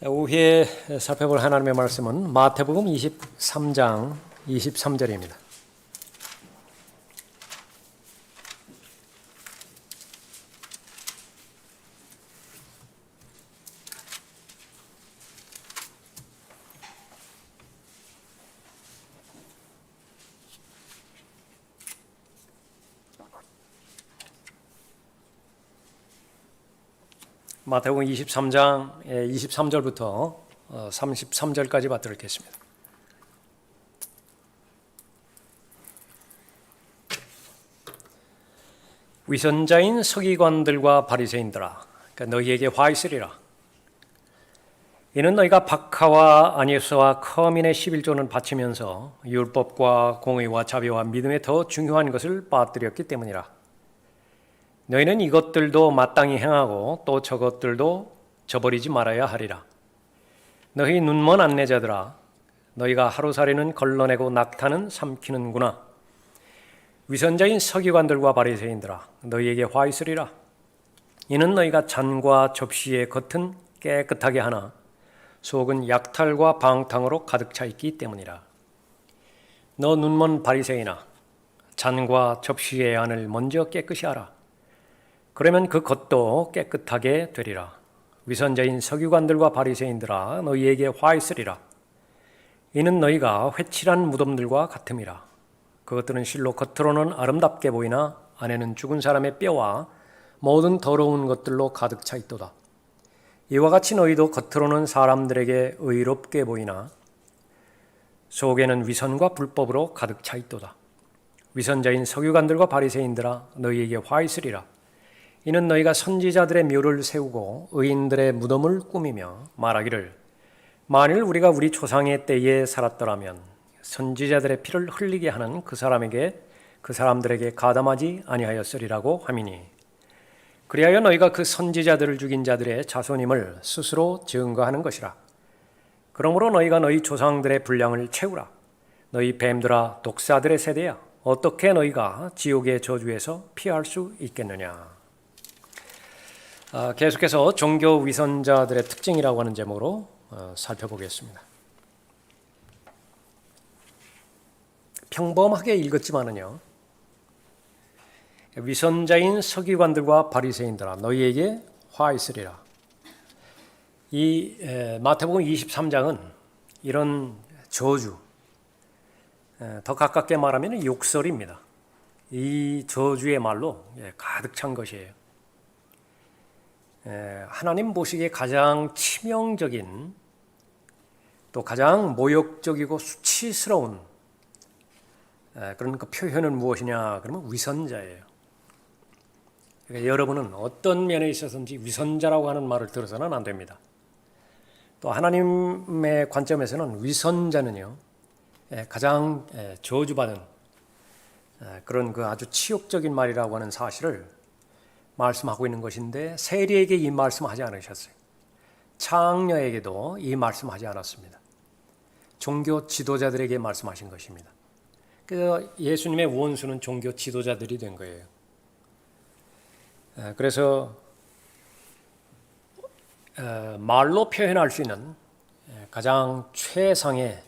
오후에 살펴볼 하나님의 말씀은 마태복음 23장 23절입니다. 마태복음 23장 23절부터 33절까지 받들겠습니다. 위선자인 서기관들과 바리새인들아, 그러니까 너희에게 화 있으리라. 이는 너희가 박하와 아니스와 커민의 11조는 바치면서 율법과 공의와 자비와 믿음에 더 중요한 것을 빠뜨렸기 때문이라. 너희는 이것들도 마땅히 행하고 또 저것들도 저버리지 말아야 하리라. 너희 눈먼 안내자들아, 너희가 하루살이는 걸러내고 낙타는 삼키는구나. 위선자인 서기관들과 바리새인들아, 너희에게 화 있으리라. 이는 너희가 잔과 접시의 겉은 깨끗하게 하나 속은 약탈과 방탕으로 가득 차 있기 때문이라. 너 눈먼 바리새인아, 잔과 접시의 안을 먼저 깨끗이 하라. 그러면 그 겉도 깨끗하게 되리라. 위선자인 서기관들과 바리새인들아, 너희에게 화 있으리라. 이는 너희가 회칠한 무덤들과 같음이라. 그것들은 실로 겉으로는 아름답게 보이나 안에는 죽은 사람의 뼈와 모든 더러운 것들로 가득 차 있도다. 이와 같이 너희도 겉으로는 사람들에게 의롭게 보이나 속에는 위선과 불법으로 가득 차 있도다. 위선자인 서기관들과 바리새인들아, 너희에게 화 있으리라. 이는 너희가 선지자들의 묘를 세우고 의인들의 무덤을 꾸미며 말하기를 만일 우리가 우리 조상의 때에 살았더라면 선지자들의 피를 흘리게 하는 그 사람들에게 가담하지 아니하였으리라고 하미니, 그리하여 너희가 그 선지자들을 죽인 자들의 자손임을 스스로 증거하는 것이라. 그러므로 너희가 너희 조상들의 분량을 채우라. 너희 뱀들아, 독사들의 세대야, 어떻게 너희가 지옥의 저주에서 피할 수 있겠느냐. 계속해서 종교 위선자들의 특징이라고 하는 제목으로 살펴보겠습니다. 평범하게 읽었지만은요, 위선자인 서기관들과 바리새인들아, 너희에게 화 있으리라. 이 마태복음 23장은 이런 저주, 더 가깝게 말하면 욕설입니다. 이 저주의 말로 가득 찬 것이에요. 하나님 보시기에 가장 치명적인, 또 가장 모욕적이고 수치스러운 그런 그 표현은 무엇이냐? 그러면 위선자예요. 그러니까 여러분은 어떤 면에 있어서든지 위선자라고 하는 말을 들어서는 안 됩니다. 또 하나님의 관점에서는 위선자는요, 가장 저주받은 그런 그 아주 치욕적인 말이라고 하는 사실을 말씀하고 있는 것인데, 세리에게 이 말씀하지 않으셨어요. 창녀에게도 이 말씀하지 않았습니다. 종교 지도자들에게 말씀하신 것입니다. 그래서 예수님의 원수는 종교 지도자들이 된 거예요. 그래서 말로 표현할 수 있는 가장 최상의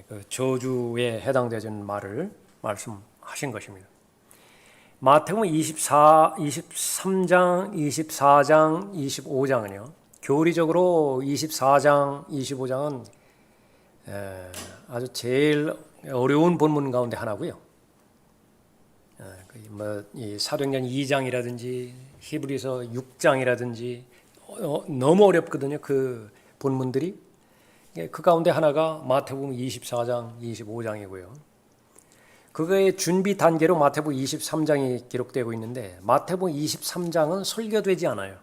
그 저주에 해당되는 말을 말씀하신 것입니다. 마태복음 23장, 24장, 25장은요. 교리적으로 24장, 25장은 아주 제일 어려운 본문 가운데 하나고요. 이 사도행전 2장이라든지 히브리서 6장이라든지 너무 어렵거든요. 그 본문들이. 그 가운데 하나가 마태복음 24장, 25장이고요. 그거의 준비 단계로 마태복음 23장이 기록되고 있는데, 마태복음 23장은 설교되지 않아요.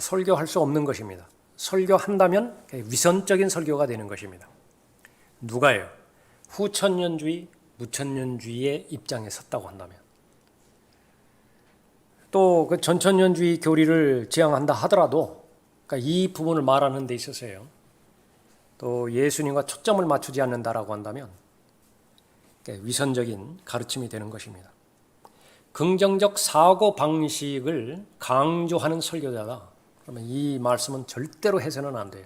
설교할 수 없는 것입니다. 설교한다면 위선적인 설교가 되는 것입니다. 누가요? 후천년주의, 무천년주의의 입장에 섰다고 한다면, 또 그 전천년주의 교리를 지향한다 하더라도, 그러니까 이 부분을 말하는 데 있어서요, 또 예수님과 초점을 맞추지 않는다라고 한다면 위선적인 가르침이 되는 것입니다. 긍정적 사고 방식을 강조하는 설교자가 그러면 이 말씀은 절대로 해서는 안 돼요.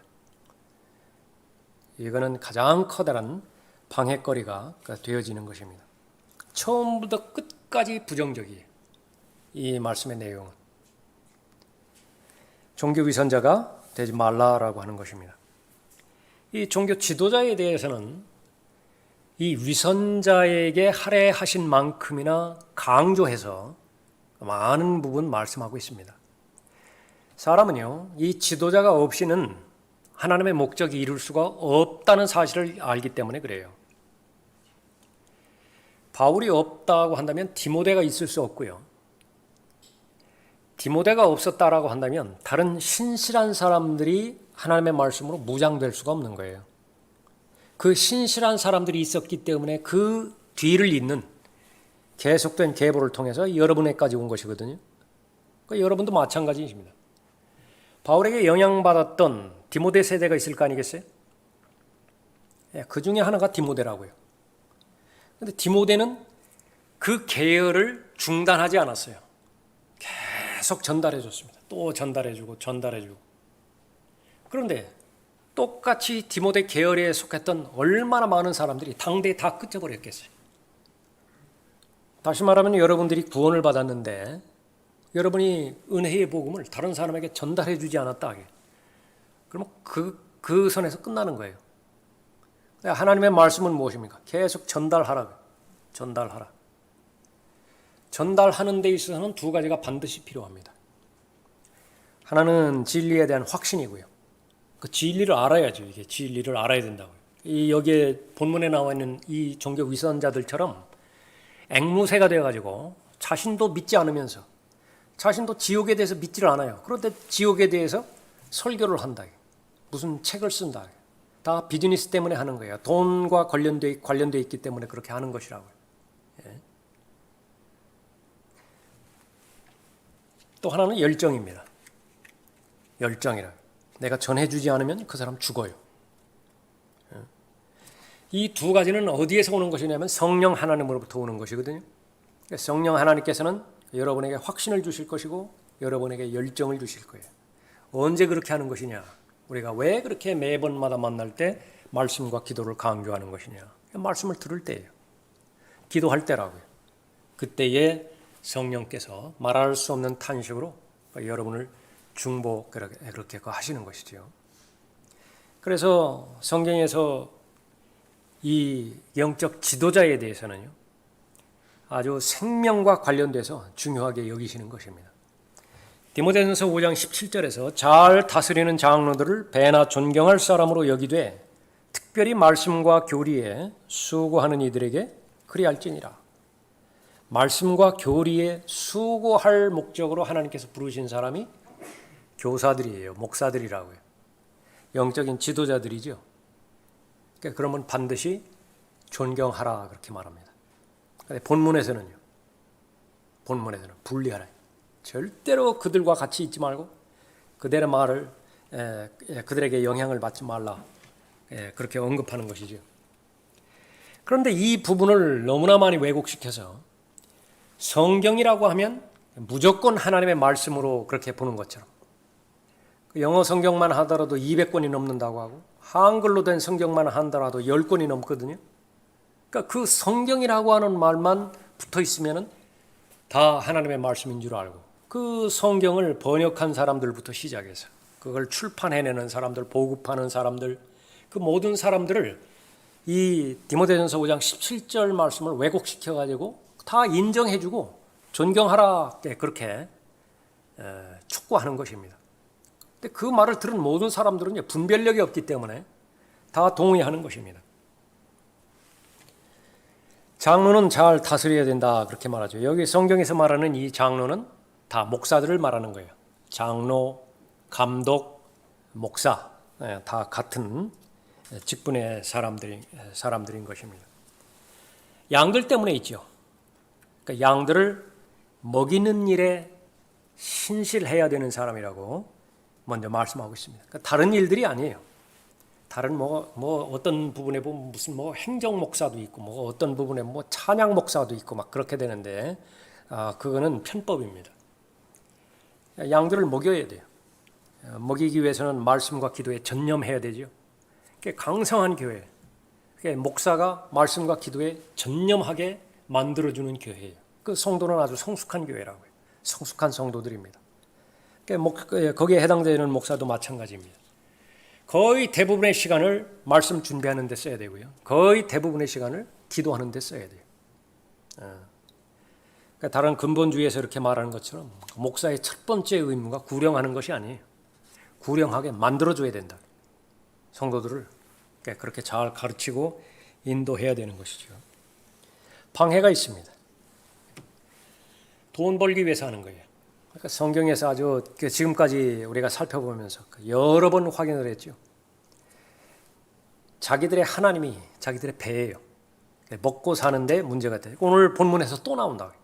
이거는 가장 커다란 방해거리가 되어지는 것입니다. 처음부터 끝까지 부정적이에요. 이 말씀의 내용은. 종교 위선자가 되지 말라라고 하는 것입니다. 이 종교 지도자에 대해서는 이 위선자에게 할애하신 만큼이나 강조해서 많은 부분 말씀하고 있습니다. 사람은요, 이 지도자가 없이는 하나님의 목적이 이룰 수가 없다는 사실을 알기 때문에 그래요. 바울이 없다고 한다면 디모데가 있을 수 없고요. 디모데가 없었다라고 한다면 다른 신실한 사람들이 하나님의 말씀으로 무장될 수가 없는 거예요. 그 신실한 사람들이 있었기 때문에 그 뒤를 잇는 계속된 계보를 통해서 여러분에까지 온 것이거든요. 그러니까 여러분도 마찬가지입니다. 바울에게 영향받았던 디모데 세대가 있을 거 아니겠어요? 그 중에 하나가 디모데라고요. 그런데 디모데는 그 계열을 중단하지 않았어요. 계속 전달해 줬습니다. 또 전달해주고 전달해주고. 그런데 똑같이 디모데 계열에 속했던 얼마나 많은 사람들이 당대에 다 끝져버렸겠어요. 다시 말하면 여러분들이 구원을 받았는데 여러분이 은혜의 복음을 다른 사람에게 전달해 주지 않았다. 그러면 그 선에서 끝나는 거예요. 하나님의 말씀은 무엇입니까? 계속 전달하라. 전달하라. 전달하는 데 있어서는 두 가지가 반드시 필요합니다. 하나는 진리에 대한 확신이고요. 그 진리를 알아야죠. 이게 진리를 알아야 된다고요. 여기에 본문에 나와 있는 이 종교 위선자들처럼 앵무새가 되어가지고 자신도 믿지 않으면서 자신도 지옥에 대해서 믿지를 않아요. 그런데 지옥에 대해서 설교를 한다. 무슨 책을 쓴다. 다 비즈니스 때문에 하는 거예요. 돈과 관련돼 있기 때문에 그렇게 하는 것이라고요. 예. 또 하나는 열정입니다. 열정이라. 내가 전해주지 않으면 그 사람 죽어요. 이 두 가지는 어디에서 오는 것이냐면 성령 하나님으로부터 오는 것이거든요. 성령 하나님께서는 여러분에게 확신을 주실 것이고 여러분에게 열정을 주실 거예요. 언제 그렇게 하는 것이냐? 우리가 왜 그렇게 매번마다 만날 때 말씀과 기도를 강조하는 것이냐? 말씀을 들을 때예요. 기도할 때라고요. 그때에 성령께서 말할 수 없는 탄식으로 여러분을 중보 그렇게 하시는 것이죠. 그래서 성경에서 이 영적 지도자에 대해서는요, 아주 생명과 관련돼서 중요하게 여기시는 것입니다. 디모데전서 5장 17절에서 잘 다스리는 장로들을 배나 존경할 사람으로 여기되 특별히 말씀과 교리에 수고하는 이들에게 그리할지니라. 말씀과 교리에 수고할 목적으로 하나님께서 부르신 사람이 교사들이에요. 목사들이라고요. 영적인 지도자들이죠. 그러면 반드시 존경하라 그렇게 말합니다. 본문에서는 분리하라. 절대로 그들과 같이 있지 말고 그들의 말을 그들에게 영향을 받지 말라. 그렇게 언급하는 것이죠. 그런데 이 부분을 너무나 많이 왜곡시켜서 성경이라고 하면 무조건 하나님의 말씀으로 그렇게 보는 것처럼 영어 성경만 하더라도 200권이 넘는다고 하고 한글로 된 성경만 하더라도 10권이 넘거든요. 그러니까 그 성경이라고 하는 말만 붙어 있으면 다 하나님의 말씀인 줄 알고 그 성경을 번역한 사람들부터 시작해서 그걸 출판해내는 사람들, 보급하는 사람들, 그 모든 사람들을 이 디모데전서 5장 17절 말씀을 왜곡시켜가지고 다 인정해주고 존경하라 그렇게 촉구하는 것입니다. 근데 그 말을 들은 모든 사람들은 분별력이 없기 때문에 다 동의하는 것입니다. 장로는 잘 다스려야 된다 그렇게 말하죠. 여기 성경에서 말하는 이 장로는 다 목사들을 말하는 거예요. 장로, 감독, 목사 다 같은 직분의 사람들인 것입니다. 양들 때문에 있죠. 그러니까 양들을 먹이는 일에 신실해야 되는 사람이라고 먼저 말씀하고 있습니다. 그러니까 다른 일들이 아니에요. 다른 어떤 부분에 보면 무슨 행정 목사도 있고 어떤 부분에 찬양 목사도 있고 막 그렇게 되는데 그거는 편법입니다. 양들을 먹여야 돼요. 먹이기 위해서는 말씀과 기도에 전념해야 되죠. 강성한 교회, 목사가 말씀과 기도에 전념하게 만들어주는 교회예요. 그 성도는 아주 성숙한 교회라고 해요. 성숙한 성도들입니다. 거기에 해당되는 목사도 마찬가지입니다. 거의 대부분의 시간을 말씀 준비하는 데 써야 되고요. 거의 대부분의 시간을 기도하는 데 써야 돼요. 다른 근본주의에서 이렇게 말하는 것처럼 목사의 첫 번째 의무가 구령하는 것이 아니에요. 구령하게 만들어줘야 된다. 성도들을 그렇게 잘 가르치고 인도해야 되는 것이죠. 방해가 있습니다. 돈 벌기 위해서 하는 거예요. 그러니까 성경에서 아주 지금까지 우리가 살펴보면서 여러 번 확인을 했죠. 자기들의 하나님이 자기들의 배예요. 먹고 사는데 문제가 돼요. 오늘 본문에서 또 나온다.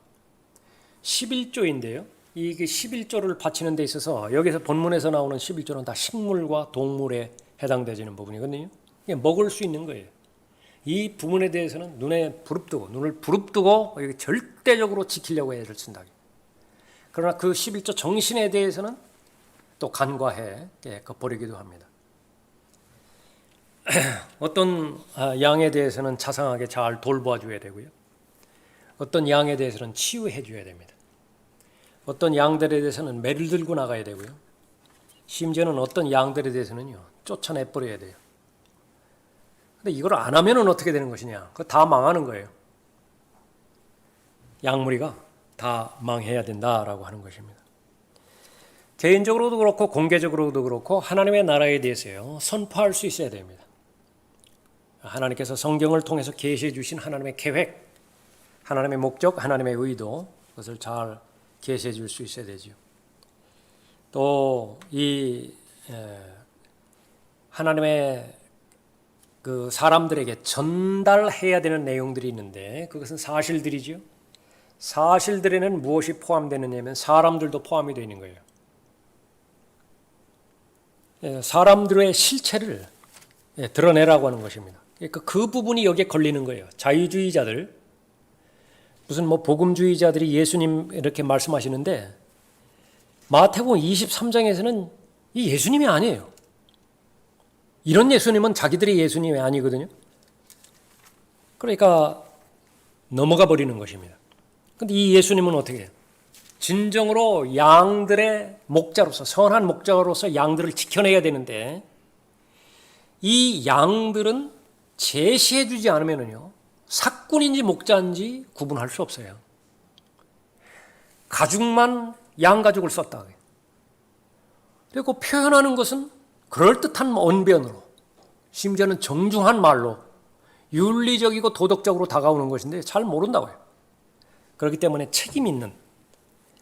11조인데요. 이 11조를 바치는 데 있어서 여기서 본문에서 나오는 11조는 다 식물과 동물에 해당되는 부분이거든요. 먹을 수 있는 거예요. 이 부분에 대해서는 눈을 부릅뜨고 절대적으로 지키려고 애를 쓴다. 그러나 그 11조 정신에 대해서는 또 간과해 버리기도 합니다. 어떤 양에 대해서는 자상하게 잘 돌봐줘야 되고요. 어떤 양에 대해서는 치유해 줘야 됩니다. 어떤 양들에 대해서는 매를 들고 나가야 되고요. 심지어는 어떤 양들에 대해서는요, 쫓아내버려야 돼요. 근데 이걸 안 하면은 어떻게 되는 것이냐? 그거 다 망하는 거예요. 양무리가 다 망해야 된다라고 하는 것입니다. 개인적으로도 그렇고 공개적으로도 그렇고 하나님의 나라에 대해서요, 선포할 수 있어야 됩니다. 하나님께서 성경을 통해서 계시해 주신 하나님의 계획, 하나님의 목적, 하나님의 의도, 그것을 잘 계시해 줄 수 있어야 되죠. 또 이 하나님의 그 사람들에게 전달해야 되는 내용들이 있는데 그것은 사실들이죠. 사실들에는 무엇이 포함되느냐면 사람들도 포함이 되어 있는 거예요. 사람들의 실체를 드러내라고 하는 것입니다. 그러니까 그 부분이 여기에 걸리는 거예요. 자유주의자들, 무슨 복음주의자들이 예수님 이렇게 말씀하시는데 마태복음 23장에서는 이 예수님이 아니에요. 이런 예수님은 자기들이 예수님이 아니거든요. 그러니까 넘어가 버리는 것입니다. 그런데 이 예수님은 어떻게 해요? 진정으로 양들의 목자로서, 선한 목자로서 양들을 지켜내야 되는데 이 양들은 제시해 주지 않으면요, 삭군인지 목자인지 구분할 수 없어요. 가죽만 양가죽을 썼다. 그리고 표현하는 것은 그럴듯한 언변으로, 심지어는 정중한 말로 윤리적이고 도덕적으로 다가오는 것인데 잘 모른다고요. 그렇기 때문에 책임 있는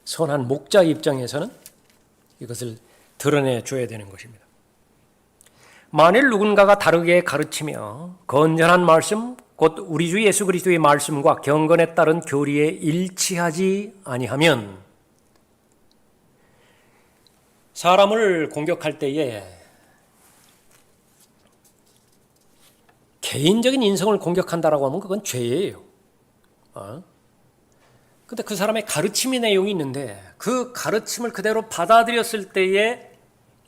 선한 목자 입장에서는 이것을 드러내줘야 되는 것입니다. 만일 누군가가 다르게 가르치며 건전한 말씀, 곧 우리 주 예수 그리스도의 말씀과 경건에 따른 교리에 일치하지 아니하면 사람을 공격할 때에 개인적인 인성을 공격한다라고 하면 그건 죄예요. 근데 그 사람의 가르침의 내용이 있는데 그 가르침을 그대로 받아들였을 때에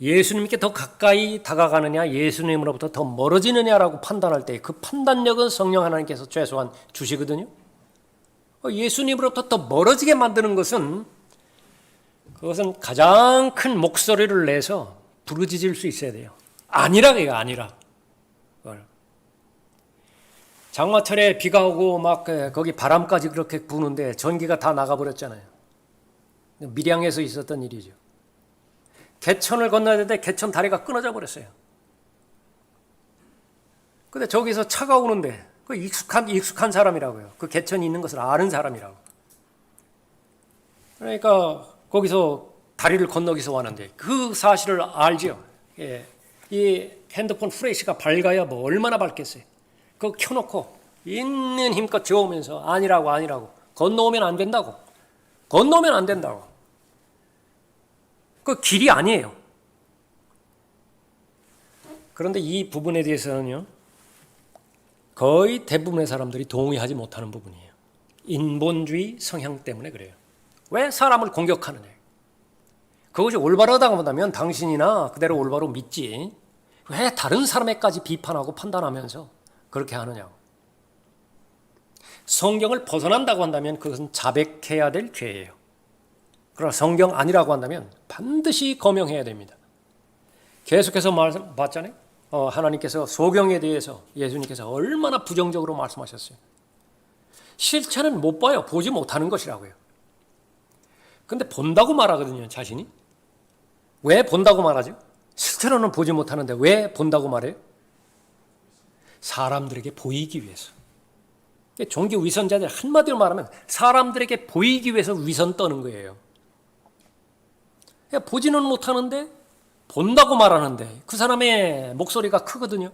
예수님께 더 가까이 다가가느냐, 예수님으로부터 더 멀어지느냐라고 판단할 때 그 판단력은 성령 하나님께서 최소한 주시거든요. 예수님으로부터 더 멀어지게 만드는 것은 그것은 가장 큰 목소리를 내서 부르짖을 수 있어야 돼요. 아니라고요, 아니라. 장마철에 비가 오고 막 거기 바람까지 그렇게 부는데 전기가 다 나가버렸잖아요. 밀양에서 있었던 일이죠. 개천을 건너야 되는데 개천 다리가 끊어져 버렸어요. 근데 저기서 차가 오는데 그 익숙한 사람이라고요. 그 개천이 있는 것을 아는 사람이라고. 그러니까 거기서 다리를 건너기서 왔는데 그 사실을 알죠. 예. 이 핸드폰 프레시가 밝아야 뭐 얼마나 밝겠어요. 그거 켜놓고 있는 힘껏 저으면서 아니라고 건너오면 안 된다고. 그 길이 아니에요. 그런데 이 부분에 대해서는요, 거의 대부분의 사람들이 동의하지 못하는 부분이에요. 인본주의 성향 때문에 그래요. 왜 사람을 공격하느냐. 그것이 올바르다고 한다면 당신이나 그대로 올바로 믿지. 왜 다른 사람에까지 비판하고 판단하면서 그렇게 하느냐. 성경을 벗어난다고 한다면 그것은 자백해야 될 죄예요. 그러나 성경 아니라고 한다면 반드시 거명해야 됩니다. 계속해서 봤잖아요. 하나님께서 소경에 대해서 예수님께서 얼마나 부정적으로 말씀하셨어요. 실체는 못 봐요. 보지 못하는 것이라고요. 근데 본다고 말하거든요, 자신이. 왜 본다고 말하죠? 실제로는 보지 못하는데 왜 본다고 말해요? 사람들에게 보이기 위해서. 종교 위선자들 한마디로 말하면 사람들에게 보이기 위해서 위선 떠는 거예요. 보지는 못하는데 본다고 말하는데 그 사람의 목소리가 크거든요.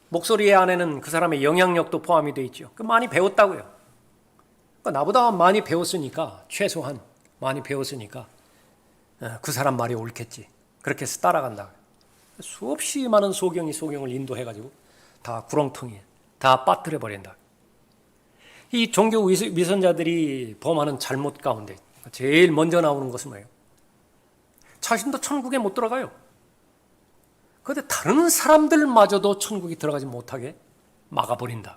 목소리 안에는 그 사람의 영향력도 포함이 되어 있죠. 많이 배웠다고요. 나보다 많이 배웠으니까, 최소한 많이 배웠으니까 그 사람 말이 옳겠지. 그렇게 해서 따라간다. 수없이 많은 소경을 인도해가지고 다 구렁텅이에 다 빠뜨려 버린다. 이 종교 위선자들이 범하는 잘못 가운데 제일 먼저 나오는 것은 뭐예요? 자신도 천국에 못 들어가요. 그런데 다른 사람들마저도 천국에 들어가지 못하게 막아버린다.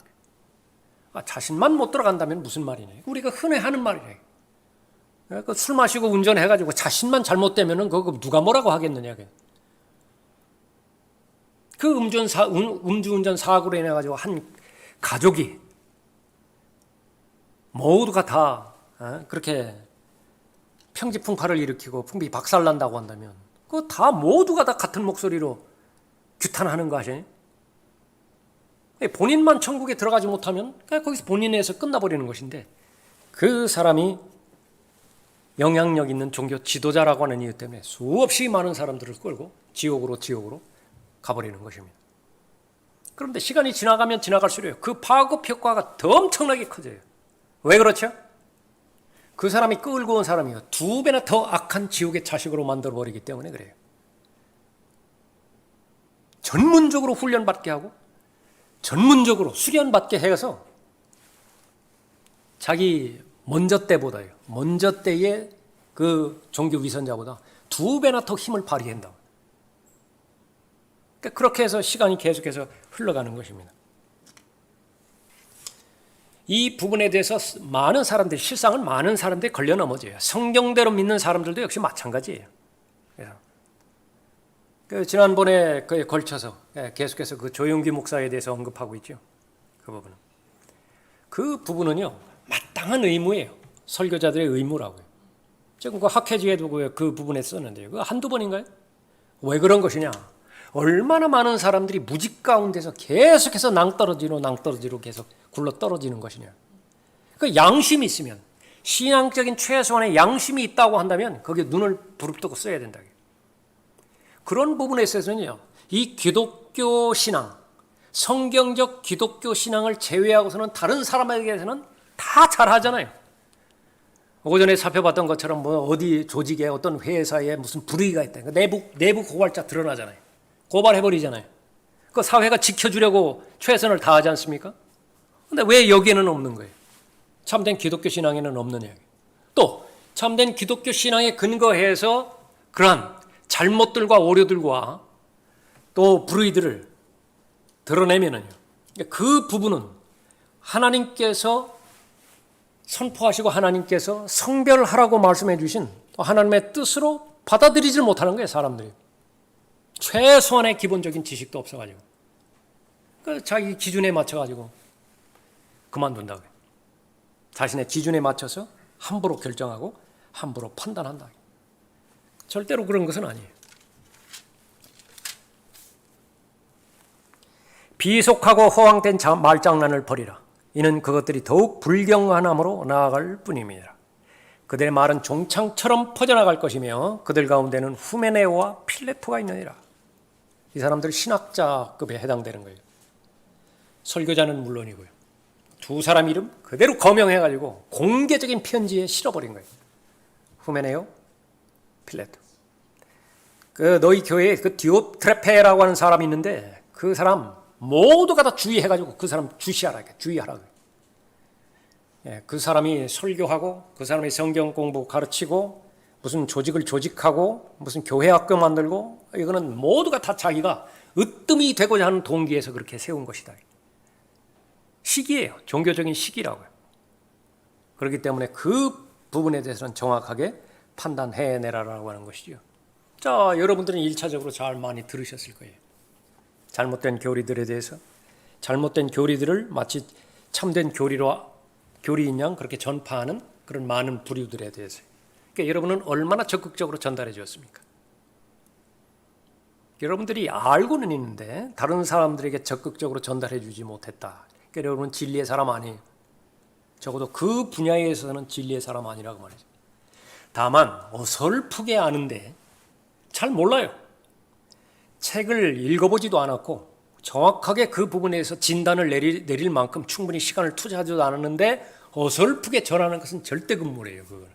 자신만 못 들어간다면 무슨 말이냐? 우리가 흔히 하는 말이에요. 술 마시고 운전해가지고 자신만 잘못되면 그거 누가 뭐라고 하겠느냐. 그 음주운전 사고로 인해가지고 한 가족이 모두가 다 그렇게 평지풍파를 일으키고 풍비 박살난다고 한다면 그거 다 모두가 다 같은 목소리로 규탄하는 거 아시나요? 본인만 천국에 들어가지 못하면 그냥 거기서 본인에서 끝나버리는 것인데 그 사람이 영향력 있는 종교 지도자라고 하는 이유 때문에 수없이 많은 사람들을 끌고 지옥으로 가버리는 것입니다. 그런데 시간이 지나가면 지나갈수록 그 파급 효과가 더 엄청나게 커져요. 왜 그렇죠? 그 사람이 끌고 온 사람이요 2배나 더 악한 지옥의 자식으로 만들어버리기 때문에 그래요. 전문적으로 훈련받게 하고 전문적으로 수련받게 해서 자기 먼저 때의 그 종교 위선자보다 2배나 더 힘을 발휘한다. 그러니까 그렇게 해서 시간이 계속해서 흘러가는 것입니다. 이 부분에 대해서 실상은 많은 사람들이 걸려 넘어져요. 성경대로 믿는 사람들도 역시 마찬가지예요. 지난번에 그에 걸쳐서 계속해서 그 조용기 목사에 대해서 언급하고 있죠. 그 부분은요 마땅한 의무예요. 설교자들의 의무라고요. 지금 그 학회지에도 그 부분에 썼는데요. 그 한두 번인가요? 왜 그런 것이냐? 얼마나 많은 사람들이 무직 가운데서 계속해서 낭떠러지로 계속 굴러 떨어지는 것이냐. 그 양심이 있으면, 신앙적인 최소한의 양심이 있다고 한다면 거기에 눈을 부릅뜨고 써야 된다. 그런 부분에 있어서는요, 이 기독교 신앙, 성경적 기독교 신앙을 제외하고서는 다른 사람에게서는 다 잘하잖아요. 오전에 살펴봤던 것처럼 어디 조직에 어떤 회사에 무슨 불의가 있다. 내부 고발자 드러나잖아요. 고발해버리잖아요. 그 사회가 지켜주려고 최선을 다하지 않습니까? 근데 왜 여기에는 없는 거예요? 참된 기독교 신앙에는 없느냐. 또 참된 기독교 신앙에 근거해서 그러한 잘못들과 오류들과 또 불의들을 드러내면은요. 그 부분은 하나님께서 선포하시고 하나님께서 성별하라고 말씀해 주신 하나님의 뜻으로 받아들이질 못하는 거예요, 사람들이. 최소한의 기본적인 지식도 없어가지고. 자기 기준에 맞춰가지고 그만둔다고요. 자신의 기준에 맞춰서 함부로 결정하고 함부로 판단한다. 절대로 그런 것은 아니에요. 비속하고 허황된 말장난을 버리라. 이는 그것들이 더욱 불경한함으로 나아갈 뿐입니다. 그들의 말은 종창처럼 퍼져나갈 것이며 그들 가운데는 후메네오와 필레토가 있느니라. 이 사람들 신학자급에 해당되는 거예요. 설교자는 물론이고요. 2사람 이름 그대로 거명해가지고 공개적인 편지에 실어버린 거예요. 후메네오, 필레토. 너희 교회에 디오트레페라고 하는 사람이 있는데 그 사람 모두가 다 주의해가지고 그 사람 주의하라고. 그 사람이 설교하고 그 사람이 성경 공부 가르치고 무슨 조직을 조직하고 무슨 교회 학교 만들고 이거는 모두가 다 자기가 으뜸이 되고자 하는 동기에서 그렇게 세운 것이다. 시기예요. 종교적인 시기라고요. 그렇기 때문에 그 부분에 대해서는 정확하게 판단해내라라고 하는 것이죠. 자, 여러분들은 1차적으로 잘 많이 들으셨을 거예요. 잘못된 교리들에 대해서 잘못된 교리들을 마치 참된 교리인 양 그렇게 전파하는 그런 많은 부류들에 대해서 그러니까 여러분은 얼마나 적극적으로 전달해 주었습니까? 여러분들이 알고는 있는데 다른 사람들에게 적극적으로 전달해 주지 못했다. 그러니까 여러분은 진리의 사람 아니에요. 적어도 그 분야에 있어서는 진리의 사람 아니라고 말이죠. 다만 어설프게 아는데 잘 몰라요. 책을 읽어보지도 않았고 정확하게 그 부분에서 진단을 내릴 만큼 충분히 시간을 투자하지도 않았는데 어설프게 전하는 것은 절대 금물이에요. 그건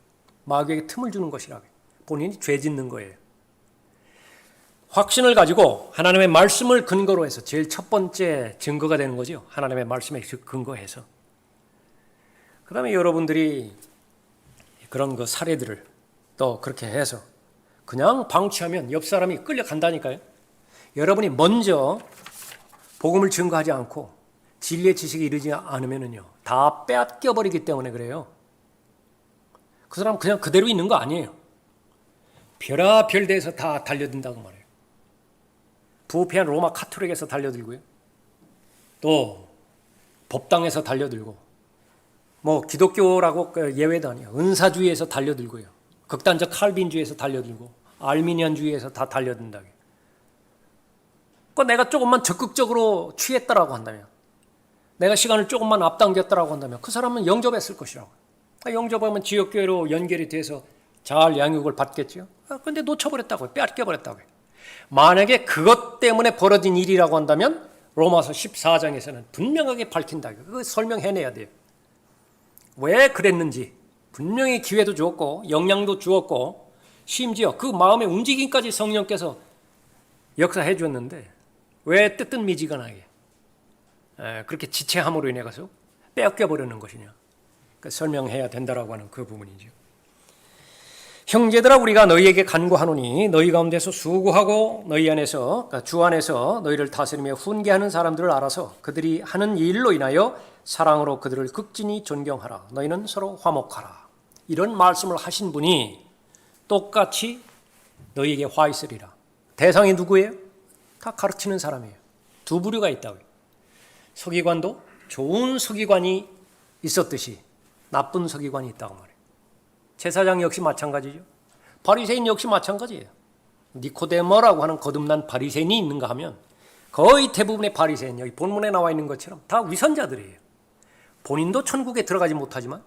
마귀에게 틈을 주는 것이라고 본인이 죄 짓는 거예요. 확신을 가지고 하나님의 말씀을 근거로 해서 제일 첫 번째 증거가 되는 거죠. 하나님의 말씀에 근거해서. 그 다음에 여러분들이 그런 그 사례들을 또 그렇게 해서 그냥 방치하면 옆 사람이 끌려간다니까요. 여러분이 먼저 복음을 증거하지 않고 진리의 지식에 이르지 않으면요 다 빼앗겨버리기 때문에 그래요. 그 사람 그냥 그대로 있는 거 아니에요. 별의별 데에서 다 달려든다고 말해요. 부패한 로마 카톨릭에서 달려들고요. 또 법당에서 달려들고 뭐 기독교라고 예외도 아니에요. 은사주의에서 달려들고요. 극단적 칼빈주의에서 달려들고 알미니안주의에서 다 달려든다고. 그러니까 내가 조금만 적극적으로 취했다라고 한다면 내가 시간을 조금만 앞당겼다라고 한다면 그 사람은 영접했을 것이라고. 영접하면 지역교회로 연결이 돼서 잘 양육을 받겠죠. 그런데 놓쳐버렸다고요. 빼앗겨버렸다고요. 만약에 그것 때문에 벌어진 일이라고 한다면 로마서 14장에서는 분명하게 밝힌다고요. 그거 설명해내야 돼요. 왜 그랬는지 분명히 기회도 주었고 영향도 주었고 심지어 그 마음의 움직임까지 성령께서 역사해 주었는데 왜 뜨뜻미지근하게 그렇게 지체함으로 인해 가서 빼앗겨버리는 것이냐. 설명해야 된다라고 하는 그 부분이죠. 형제들아 우리가 너희에게 간구하노니 너희 가운데서 수고하고 너희 안에서 그러니까 주 안에서 너희를 다스리며 훈계하는 사람들을 알아서 그들이 하는 일로 인하여 사랑으로 그들을 극진히 존경하라. 너희는 서로 화목하라. 이런 말씀을 하신 분이 똑같이 너희에게 화 있으리라. 대상이 누구예요? 다 가르치는 사람이에요. 두 부류가 있다고요. 서기관도 좋은 서기관이 있었듯이 나쁜 서기관이 있다고 말해요. 제사장 역시 마찬가지죠. 바리새인 역시 마찬가지예요. 니코데모라고 하는 거듭난 바리새인이 있는가 하면 거의 대부분의 바리새인 여기 본문에 나와 있는 것처럼 다 위선자들이에요. 본인도 천국에 들어가지 못하지만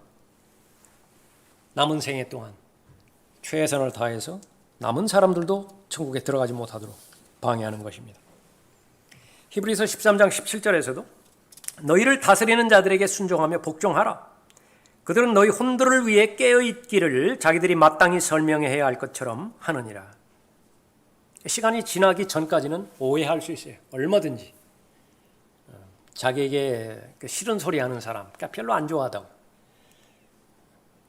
남은 생애 동안 최선을 다해서 남은 사람들도 천국에 들어가지 못하도록 방해하는 것입니다. 히브리서 13장 17절에서도 너희를 다스리는 자들에게 순종하며 복종하라. 그들은 너희 혼들을 위해 깨어있기를 자기들이 마땅히 설명해야 할 것처럼 하느니라. 시간이 지나기 전까지는 오해할 수 있어요. 얼마든지. 자기에게 싫은 소리 하는 사람, 그러니까 별로 안 좋아하다고.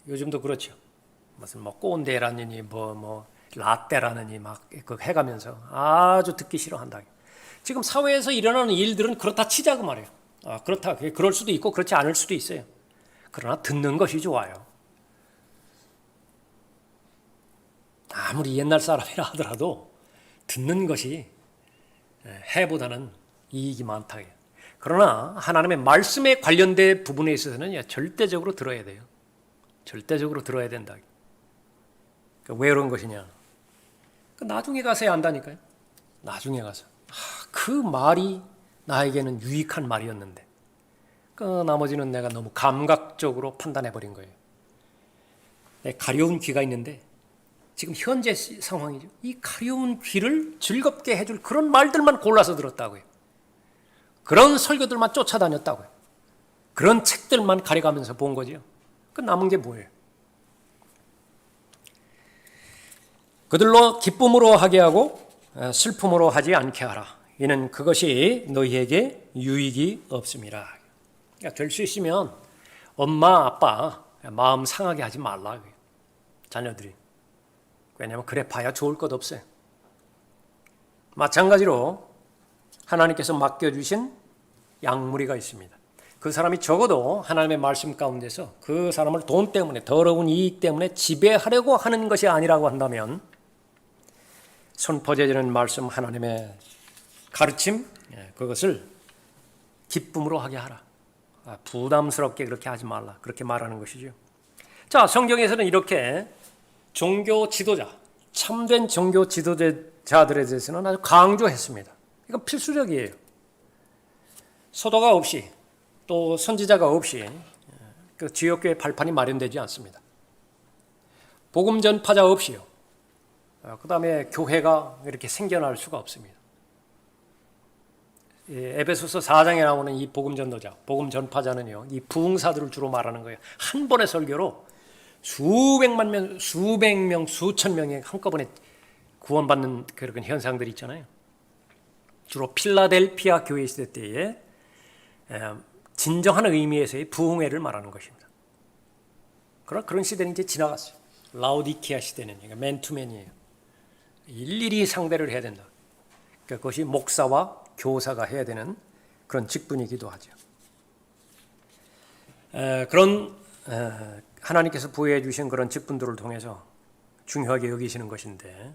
요즘도 그렇죠. 무슨 뭐 꼰대라느니 뭐 라떼라느니 막 그 해가면서 아주 듣기 싫어한다. 지금 사회에서 일어나는 일들은 그렇다 치자고 말해요. 그렇다. 그럴 수도 있고 그렇지 않을 수도 있어요. 그러나 듣는 것이 좋아요. 아무리 옛날 사람이라 하더라도 듣는 것이 해보다는 이익이 많다. 그러나 하나님의 말씀에 관련된 부분에 있어서는 절대적으로 들어야 돼요. 절대적으로 들어야 된다. 왜 그런 것이냐? 나중에 가서야 안다니까요. 나중에 가서. 그 말이 나에게는 유익한 말이었는데 나머지는 내가 너무 감각적으로 판단해버린 거예요. 가려운 귀가 있는데 지금 현재 상황이죠. 이 가려운 귀를 즐겁게 해줄 그런 말들만 골라서 들었다고요. 그런 설교들만 쫓아다녔다고요. 그런 책들만 가려가면서 본 거죠. 그 남은 게 뭐예요? 그들로 기쁨으로 하게 하고 슬픔으로 하지 않게 하라. 이는 그것이 너희에게 유익이 없습니다. 될 수 있으면 엄마 아빠 마음 상하게 하지 말라. 자녀들이 왜냐하면 그래 봐야 좋을 것 없어요. 마찬가지로 하나님께서 맡겨주신 양무리가 있습니다. 그 사람이 적어도 하나님의 말씀 가운데서 그 사람을 돈 때문에, 더러운 이익 때문에 지배하려고 하는 것이 아니라고 한다면 선포되어지는 말씀, 하나님의 가르침, 그것을 기쁨으로 하게 하라. 부담스럽게 그렇게 하지 말라. 그렇게 말하는 것이죠. 자, 성경에서는 이렇게 종교 지도자, 참된 종교 지도자들에 대해서는 아주 강조했습니다. 이건 필수적이에요. 서도가 없이 또 선지자가 없이 그 지역교회 발판이 마련되지 않습니다. 복음 전파자 없이요. 그 다음에 교회가 이렇게 생겨날 수가 없습니다. 에베소서 4장에 나오는 이 복음 전도자, 복음 전파자는요, 이 부흥사들을 주로 말하는 거예요. 한 번의 설교로 수백만 명, 수백 명, 수천 명이 한꺼번에 구원받는 그런 현상들이 있잖아요. 주로 필라델피아 교회 시대 때에 진정한 의미에서의 부흥회를 말하는 것입니다. 그러나 그런 시대는 이제 지나갔어요. 라오디키아 시대는 맨투맨이에요. 일일이 상대를 해야 된다. 그것이 목사와 교사가 해야 되는 그런 직분이기도 하죠. 그런 하나님께서 부여해 주신 그런 직분들을 통해서 중요하게 여기시는 것인데,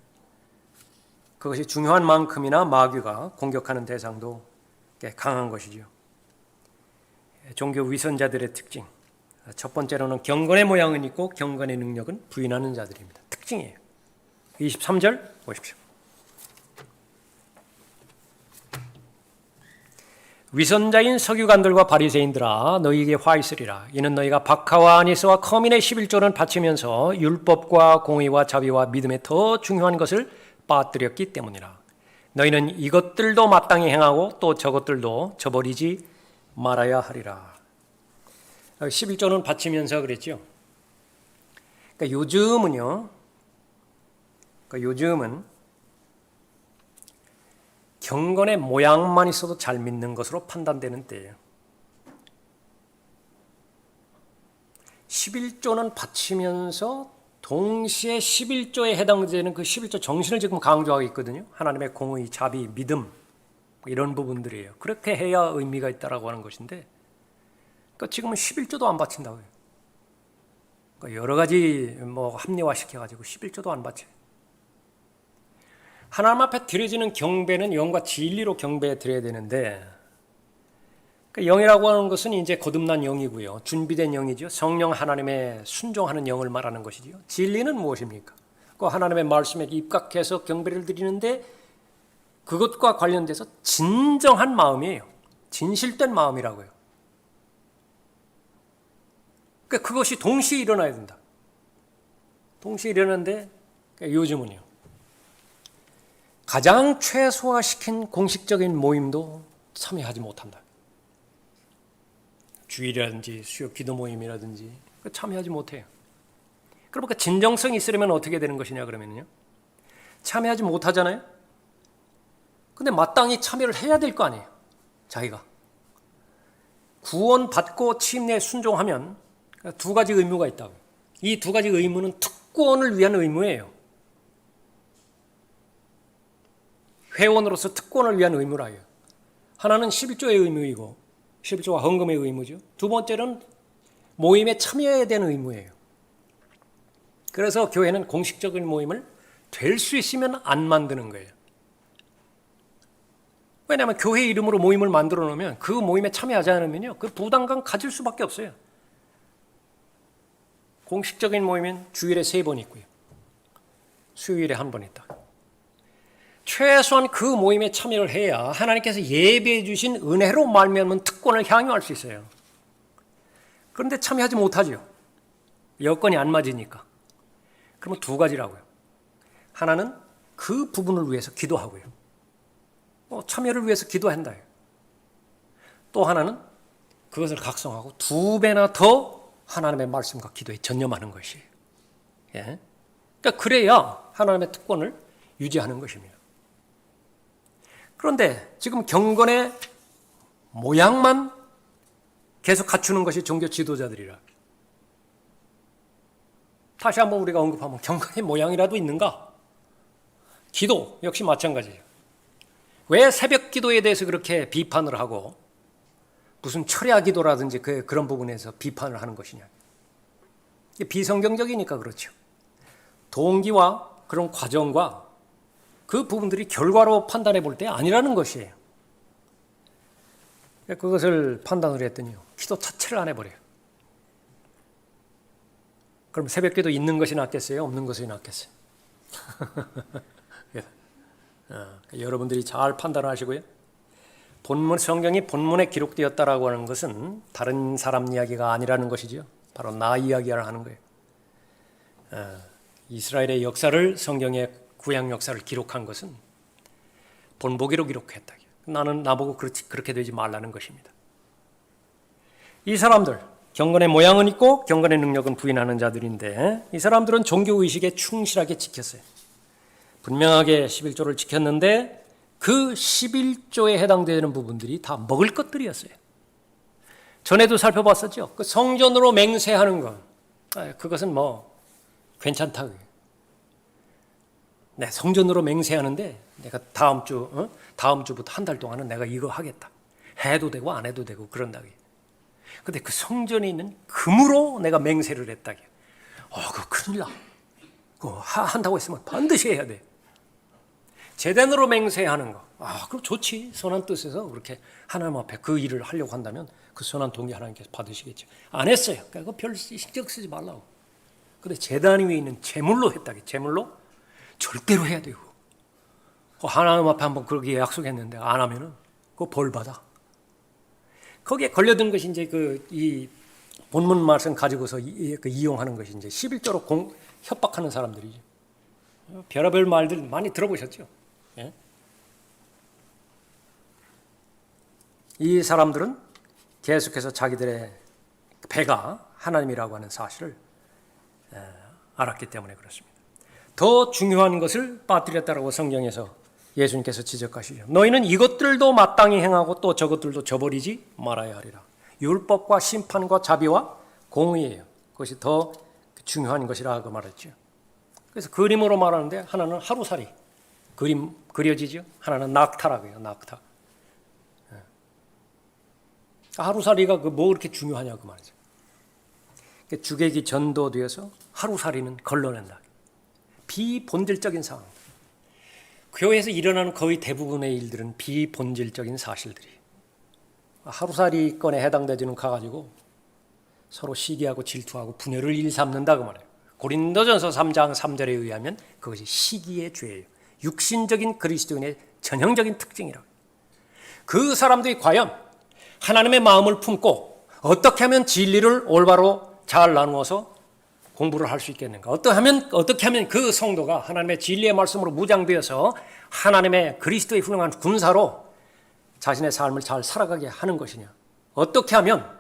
그것이 중요한 만큼이나 마귀가 공격하는 대상도 강한 것이죠. 종교 위선자들의 특징, 첫 번째로는 경건의 모양은 있고 경건의 능력은 부인하는 자들입니다. 특징이에요. 23절 보십시오. 위선자인 서기관들과 바리새인들아, 너희에게 화 있으리라. 이는 너희가 박하와 아니스와 커민의 11조는 바치면서 율법과 공의와 자비와 믿음에 더 중요한 것을 빠뜨렸기 때문이라. 너희는 이것들도 마땅히 행하고 또 저것들도 저버리지 말아야 하리라. 11조는 바치면서 그랬죠. 그러니까 요즘은 경건의 모양만 있어도 잘 믿는 것으로 판단되는 때예요. 11조는 바치면서 동시에 11조에 해당되는 그 11조 정신을 지금 강조하고 있거든요. 하나님의 공의, 자비, 믿음 이런 부분들이에요. 그렇게 해야 의미가 있다라고 하는 것인데, 그러니까 지금은 11조도 안 바친다고요. 그러니까 여러 가지 합리화시켜가지고 11조도 안 바쳐요. 하나님 앞에 드려지는 경배는 영과 진리로 경배해 드려야 되는데, 그러니까 영이라고 하는 것은 이제 거듭난 영이고요. 준비된 영이죠. 성령 하나님의 순종하는 영을 말하는 것이죠. 진리는 무엇입니까? 그 하나님의 말씀에 입각해서 경배를 드리는데 그것과 관련돼서 진정한 마음이에요. 진실된 마음이라고요. 그러니까 그것이 동시에 일어나야 된다. 동시에 일어나는데 요즘은요. 가장 최소화시킨 공식적인 모임도 참여하지 못한다. 주일이라든지 수요 기도 모임이라든지 참여하지 못해요. 그러니까 진정성이 있으려면 어떻게 되는 것이냐 그러면요. 참여하지 못하잖아요. 근데 마땅히 참여를 해야 될 거 아니에요. 자기가. 구원받고 침례에 순종하면 두 가지 의무가 있다고. 이 두 가지 의무는 특권을 위한 의무예요. 회원으로서 특권을 위한 의무라요. 하나는 11조의 의무이고 11조와 헌금의 의무죠. 두 번째는 모임에 참여해야 되는 의무예요. 그래서 교회는 공식적인 모임을 될 수 있으면 안 만드는 거예요. 왜냐하면 교회 이름으로 모임을 만들어 놓으면 그 모임에 참여하지 않으면요, 그 부담감 가질 수밖에 없어요. 공식적인 모임은 주일에 3번 있고요. 수요일에 1번 있다. 최소한 그 모임에 참여를 해야 하나님께서 예배해 주신 은혜로 말미암은 특권을 향유할 수 있어요. 그런데 참여하지 못하죠. 여건이 안 맞으니까. 그러면 두 가지라고요. 하나는 그 부분을 위해서 기도하고요. 참여를 위해서 기도한다. 또 하나는 그것을 각성하고 2배나 더 하나님의 말씀과 기도에 전념하는 것이에요. 예? 그러니까 그래야 하나님의 특권을 유지하는 것입니다. 그런데 지금 경건의 모양만 계속 갖추는 것이 종교 지도자들이라. 다시 한번 우리가 언급하면 경건의 모양이라도 있는가? 기도 역시 마찬가지예요. 왜 새벽 기도에 대해서 그렇게 비판을 하고 무슨 철야 기도라든지 그런 부분에서 비판을 하는 것이냐? 비성경적이니까 그렇죠. 동기와 그런 과정과 그 부분들이 결과로 판단해 볼 때 아니라는 것이에요. 그것을 판단을 했더니요, 기도 자체를 안 해버려요. 그럼 새벽 기도 있는 것이 낫겠어요? 없는 것이 낫겠어요? 여러분들이 잘 판단하시고요. 본문 성경이 본문에 기록되었다라고 하는 것은 다른 사람 이야기가 아니라는 것이죠. 바로 나 이야기를 하는 거예요. 이스라엘의 역사를, 성경의 구약 역사를 기록한 것은 본보기로 기록했다. 나는 나보고 그렇게 되지 말라는 것입니다. 이 사람들 경건의 모양은 있고 경건의 능력은 부인하는 자들인데, 이 사람들은 종교의식에 충실하게 지켰어요. 분명하게 11조를 지켰는데 그 11조에 해당되는 부분들이 다 먹을 것들이었어요. 전에도 살펴봤었죠. 그 성전으로 맹세하는 것, 그것은 뭐 괜찮다. 네, 성전으로 맹세하는데 내가 다음 주부터 한 달 동안은 내가 이거 하겠다. 해도 되고 안 해도 되고 그런다. 근데 그 성전에 있는 금으로 내가 맹세를 했다. 그거 큰일 나. 그거 한다고 했으면 반드시 해야 돼. 제단으로 맹세하는 거. 그럼 좋지. 선한 뜻에서 그렇게 하나님 앞에 그 일을 하려고 한다면 그 선한 동기 하나님께서 받으시겠죠. 안 했어요. 그러니까 별 신경 쓰지 말라고. 근데 제단 위에 있는 제물로 했다. 제물로 절대로 해야 되고. 하나님 앞에 한번 그렇게 약속했는데 안 하면은 그거 벌 받아. 거기에 걸려든 것이 이제 이 본문 말씀 가지고서 이용하는 것이 이제 11조로 협박하는 사람들이죠. 별의별 말들 많이 들어보셨죠? 예? 이 사람들은 계속해서 자기들의 배가 하나님이라고 하는 사실을 알았기 때문에 그렇습니다. 더 중요한 것을 빠뜨렸다라고 성경에서 예수님께서 지적하시죠. 너희는 이것들도 마땅히 행하고 또 저것들도 저버리지 말아야 하리라. 율법과 심판과 자비와 공의예요. 그것이 더 중요한 것이라고 말했죠. 그래서 그림으로 말하는데 하나는 하루살이, 그림 그려지죠. 하나는 낙타라고 해요. 낙타. 하루살이가 뭐 그렇게 중요하냐고 말이죠. 주객이 전도되어서 하루살이는 걸러낸다. 비본질적인 상황. 교회에서 일어나는 거의 대부분의 일들은 비본질적인 사실들이. 하루살이 건에 해당되지는 가가지고 서로 시기하고 질투하고 분열을 일삼는다고 말해요. 고린도전서 3장 3절에 의하면 그것이 시기의 죄예요. 육신적인 그리스도인의 전형적인 특징이라고. 그 사람들이 과연 하나님의 마음을 품고 어떻게 하면 진리를 올바로 잘 나누어서 공부를 할 수 있겠는가? 어떻게 하면 그 성도가 하나님의 진리의 말씀으로 무장되어서 하나님의 그리스도의 훌륭한 군사로 자신의 삶을 잘 살아가게 하는 것이냐? 어떻게 하면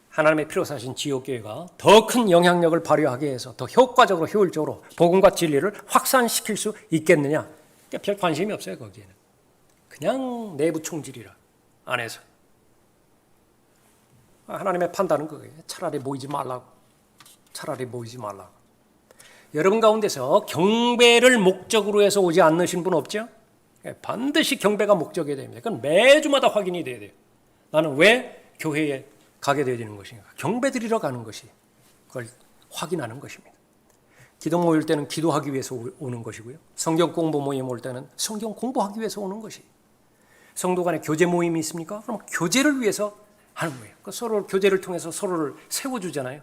하나님의 필요사신 지옥교회가 더 큰 영향력을 발휘하게 해서 더 효과적으로 효율적으로 복음과 진리를 확산시킬 수 있겠느냐? 별 관심이 없어요. 거기에는. 그냥 내부 총질이라 안에서. 하나님의 판단은 그거예요. 차라리 모이지 말라고. 여러분 가운데서 경배를 목적으로 해서 오지 않으신 분 없죠? 반드시 경배가 목적이 됩니다. 그건 매주마다 확인이 돼야 돼요. 나는 왜 교회에 가게 되는 것인가? 경배 드리러 가는 것이 그걸 확인하는 것입니다. 기도 모일 때는 기도하기 위해서 오는 것이고요. 성경 공부 모임 올 때는 성경 공부하기 위해서 오는 것이. 성도 간에 교제 모임이 있습니까? 그럼 교제를 위해서 하는 거예요. 서로 교제를 통해서 서로를 세워주잖아요.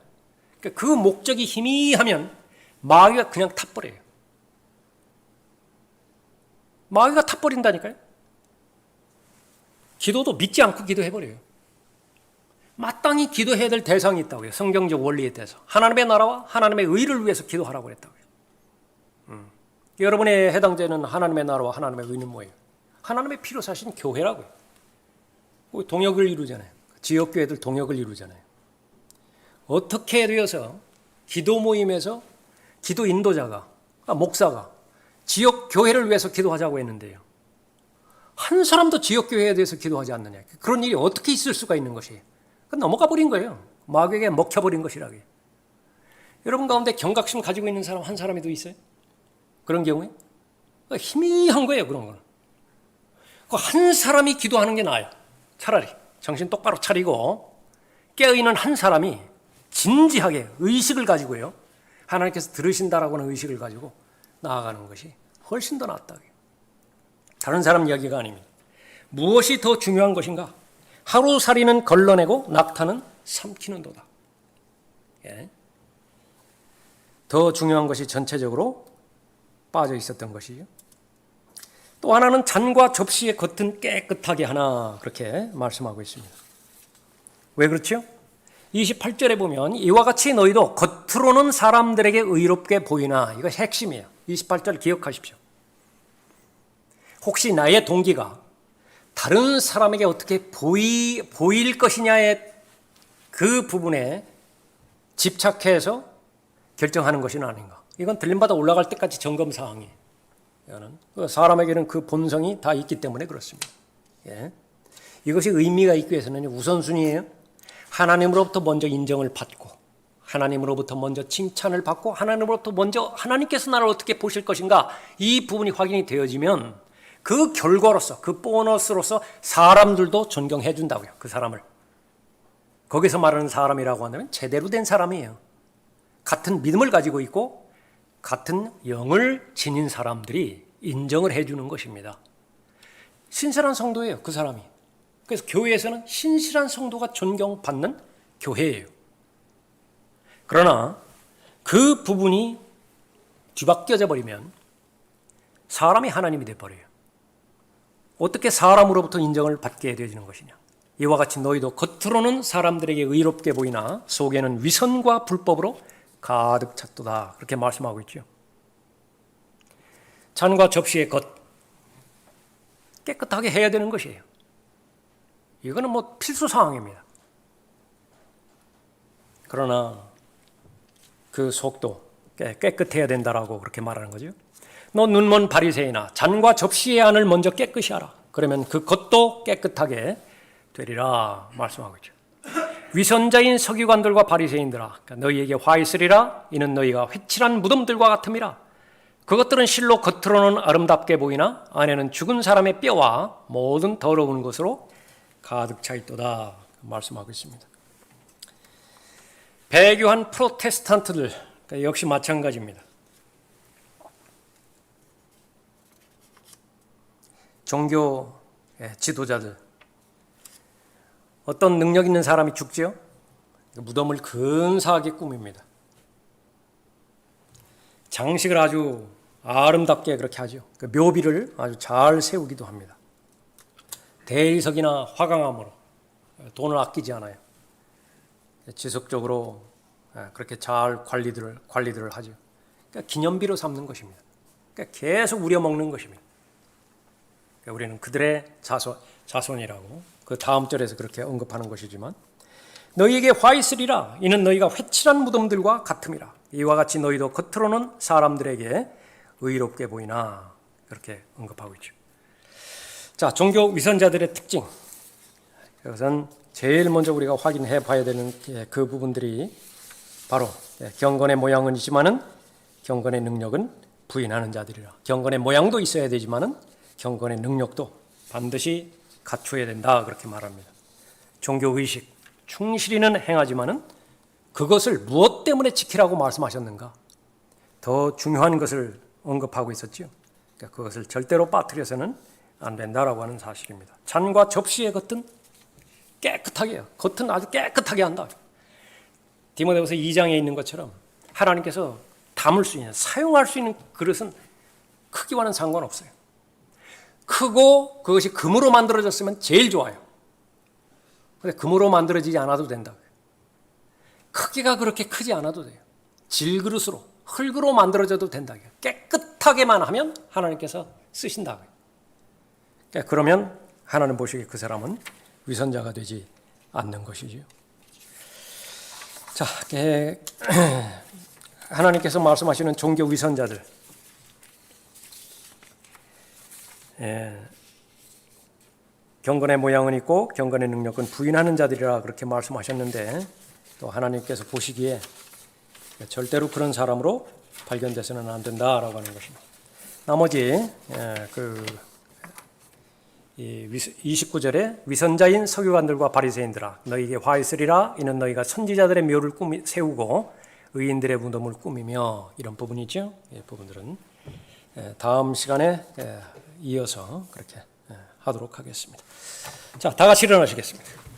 그 목적이 희미하면 마귀가 그냥 타버려요. 마귀가 타버린다니까요. 기도도 믿지 않고 기도해버려요. 마땅히 기도해야 될 대상이 있다고요. 성경적 원리에 대해서. 하나님의 나라와 하나님의 의를 위해서 기도하라고 했다고요. 여러분의 해당되는 하나님의 나라와 하나님의 의는 뭐예요? 하나님의 필요사신 교회라고요. 동역을 이루잖아요. 지역교회들 동역을 이루잖아요. 어떻게 되어서 기도 모임에서 기도 인도자가, 목사가 지역교회를 위해서 기도하자고 했는데요. 한 사람도 지역교회에 대해서 기도하지 않느냐. 그런 일이 어떻게 있을 수가 있는 것이에요. 넘어가 버린 거예요. 마귀에게 먹혀버린 것이라고요. 여러분 가운데 경각심 가지고 있는 사람 한 사람이도 있어요? 그런 경우에? 희미한 거예요, 그런 거는. 한 사람이 기도하는 게 나아요. 차라리 정신 똑바로 차리고 깨어있는 한 사람이 진지하게 의식을 가지고요, 하나님께서 들으신다라고 하는 의식을 가지고 나아가는 것이 훨씬 더 낫다. 다른 사람 이야기가 아닙니다. 무엇이 더 중요한 것인가? 하루살이는 걸러내고 낙타는 삼키는도다. 예. 더 중요한 것이 전체적으로 빠져 있었던 것이죠. 또 하나는 잔과 접시의 겉은 깨끗하게 하나, 그렇게 말씀하고 있습니다. 왜 그렇죠? 28절에 보면 이와 같이 너희도 겉으로는 사람들에게 의롭게 보이나, 이거 핵심이에요. 28절 기억하십시오. 혹시 나의 동기가 다른 사람에게 어떻게 보일 것이냐의 그 부분에 집착해서 결정하는 것이 아닌가. 이건 들림받아 올라갈 때까지 점검 사항이에요. 사람에게는 그 본성이 다 있기 때문에 그렇습니다. 예. 이것이 의미가 있기 위해서는 우선순위예요. 하나님으로부터 먼저 인정을 받고, 하나님으로부터 먼저 칭찬을 받고, 하나님으로부터 먼저 하나님께서 나를 어떻게 보실 것인가, 이 부분이 확인이 되어지면 그 결과로서, 그 보너스로서 사람들도 존경해 준다고요. 그 사람을. 거기서 말하는 사람이라고 한다면 제대로 된 사람이에요. 같은 믿음을 가지고 있고 같은 영을 지닌 사람들이 인정을 해주는 것입니다. 신실한 성도예요, 그 사람이. 그래서 교회에서는 신실한 성도가 존경받는 교회예요. 그러나 그 부분이 뒤바뀌어져 버리면 사람이 하나님이 돼버려요. 어떻게 사람으로부터 인정을 받게 되어지는 것이냐. 이와 같이 너희도 겉으로는 사람들에게 의롭게 보이나 속에는 위선과 불법으로 가득 찼도다. 그렇게 말씀하고 있죠. 잔과 접시의 겉 깨끗하게 해야 되는 것이에요. 이거는 필수 사항입니다. 그러나 그 속도 깨끗해야 된다라고 그렇게 말하는 거죠. 너 눈먼 바리새인아, 잔과 접시의 안을 먼저 깨끗이 하라. 그러면 그 겉도 깨끗하게 되리라 말씀하고 있죠. 위선자인 서기관들과 바리새인들아, 너희에게 화 있으리라. 이는 너희가 회칠한 무덤들과 같음이라. 그것들은 실로 겉으로는 아름답게 보이나 안에는 죽은 사람의 뼈와 모든 더러운 것으로 가득 차 있도다 말씀하고 있습니다. 배교한 프로테스탄트들 역시 마찬가지입니다. 종교 지도자들, 어떤 능력 있는 사람이 죽지요? 무덤을 근사하게 꾸밉니다. 장식을 아주 아름답게 그렇게 하죠. 그 묘비를 아주 잘 세우기도 합니다. 대리석이나 화강암으로 돈을 아끼지 않아요. 지속적으로 그렇게 잘 관리들을 하죠. 그러니까 기념비로 삼는 것입니다. 그러니까 계속 우려먹는 것입니다. 그러니까 우리는 그들의 자손이라고 그 다음 절에서 그렇게 언급하는 것이지만, 너희에게 화 있으리라. 이는 너희가 회칠한 무덤들과 같음이라. 이와 같이 너희도 겉으로는 사람들에게 의롭게 보이나. 그렇게 언급하고 있죠. 자, 종교 위선자들의 특징. 그것은 제일 먼저 우리가 확인해 봐야 되는 그 부분들이 바로 경건의 모양은 있지만은 경건의 능력은 부인하는 자들이라. 경건의 모양도 있어야 되지만은 경건의 능력도 반드시 갖춰야 된다. 그렇게 말합니다. 종교의식, 충실히는 행하지만은 그것을 무엇 때문에 지키라고 말씀하셨는가? 더 중요한 것을 언급하고 있었죠. 그러니까 그것을 절대로 빠뜨려서는 안 된다라고 하는 사실입니다. 잔과 접시의 겉은 깨끗하게 해요. 겉은 아주 깨끗하게 한다. 디모데후서 2장에 있는 것처럼 하나님께서 담을 수 있는, 사용할 수 있는 그릇은 크기와는 상관없어요. 크고 그것이 금으로 만들어졌으면 제일 좋아요. 근데 금으로 만들어지지 않아도 된다. 크기가 그렇게 크지 않아도 돼요. 질그릇으로, 흙으로 만들어져도 된다. 깨끗하게만 하면 하나님께서 쓰신다. 그러면 하나님 보시기에 그 사람은 위선자가 되지 않는 것이죠. 자, 하나님께서 말씀하시는 종교 위선자들, 경건의 모양은 있고 경건의 능력은 부인하는 자들이라 그렇게 말씀하셨는데, 또 하나님께서 보시기에 절대로 그런 사람으로 발견돼서는 안 된다라고 하는 것입니다. 나머지 29절에 위선자인 서기관들과 바리새인들아 너희에게 화 있으리라 이는 너희가 선지자들의 묘를 세우고 의인들의 무덤을 꾸미며 이런 부분이죠. 이 부분들은 다음 시간에 이어서 그렇게 하도록 하겠습니다. 자, 다 같이 일어나시겠습니다.